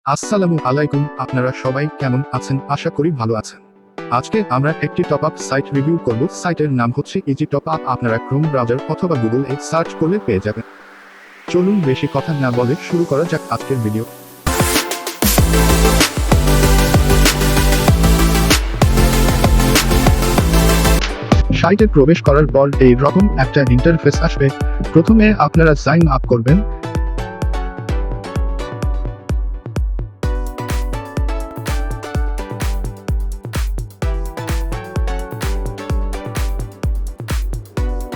আসসালামু আলাইকুম, আপনারা সবাই কেমন আছেন? আশা করি ভালো আছেন। আজকে আমরা একটি টপ আপ সাইট রিভিউ করব। সাইটের নাম হচ্ছে ইজি টপ আপ। আপনারা ক্রোম ব্রাউজার অথবা গুগল এ সার্চ করলে পেয়ে যাবেন। চলুন বেশি কথা না বলে শুরু করা যাক আজকের ভিডিও। সাইটে প্রবেশ করার পর এই রকম একটা ইন্টারফেস আসবে। প্রথমে আপনারা সাইন আপ করবেন।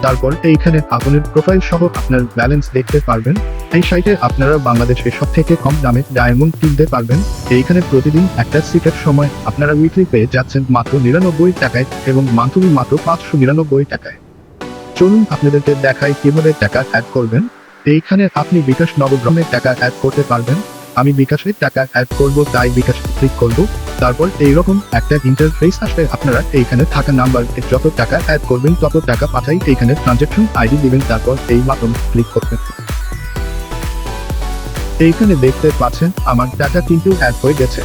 তারপর এইখানে আপনার প্রোফাইল সহ আপনার ব্যালেন্স দেখতে পারবেন। এই সাইটে আপনারা বাংলাদেশে সব থেকে কম দামে ডায়মন্ড কিনতে পারবেন। এইখানে প্রতিদিন একটা সিটের সময় আপনারা উইকলি পেয়ে যাচ্ছেন মাত্র 99 টাকায় এবং মান্থলি মাত্র 599 টাকায়। চলুন আপনাদেরকে দেখাই কিভাবে টাকা অ্যাড করবেন। এইখানে আপনি বিকাশ নগদ টাকা অ্যাড করতে পারবেন। আমি বিকাশে টাকা অ্যাড করব, তাই বিকাশ ক্লিক করব। তারপর এইরকম একটা ইন্টারফেস আসবে। আপনারা এইখানে থাকা নাম্বার যত টাকা অ্যাড করবেন তত টাকা পাঠাই এইখানে ট্রানজাকশন আইডি দিবেন, তারপর এই বাটন ক্লিক করবেন। এইখানে দেখতে পাচ্ছেন আমার টাকা কিন্তু অ্যাড হয়ে গেছে।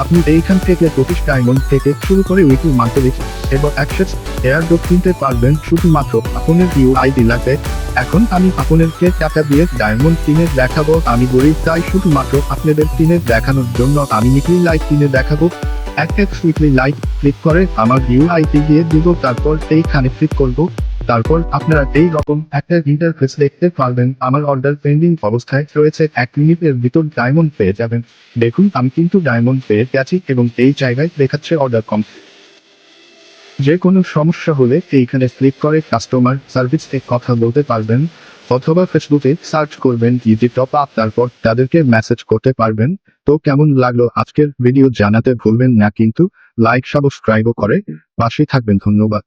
আপনি এইখান থেকে 25 ডায়মন্ড থেকে শুরু করে উইকলি মান্থলি এবং অ্যাক্সেস এয়ারড্রপ কিনতে পারবেন। শুধুমাত্র আপনার ইউআইডি লাগবে। এখন আমি আপনাদেরকে টাকা দিয়ে ডায়মন্ড কিনে দেখাবো। আমি গরিব, তাই শুধুমাত্র আপনাদের কিনে দেখানোর জন্য আমি উইকলি লাইভ কিনে দেখাবো। উইকলি লাইভ ক্লিক করে আমার ইউআইডি দিয়ে দিব, তারপর এইখানে ক্লিক করব। তারপর আপনারা এই রকম একটা ইন্টারফেস দেখতে পারবেন। আমার অর্ডার পেন্ডিং অবস্থায় রয়েছে, 1 মিনিটের ভিতর ডায়মন্ড পেয়ে যাবেন। দেখুন আমি কিন্তু ডায়মন্ড পেয়ে গেছি এবং এই জায়গায় দেখাচ্ছে অর্ডার কমপ্লিট। যে কোনো সমস্যা হলে এইখানে ক্লিক করে কাস্টমার সার্ভিসে কথা বলতে পারবেন অথবা ফেসবুকে সার্চ করবেন ইজি টপ আপ, তারপর তাদেরকে মেসেজ করতে পারবেন। তো কেমন লাগলো আজকের ভিডিও জানাতে ভুলবেন না কিন্তু। লাইক সাবস্ক্রাইবও করে পাশে থাকবেন। ধন্যবাদ।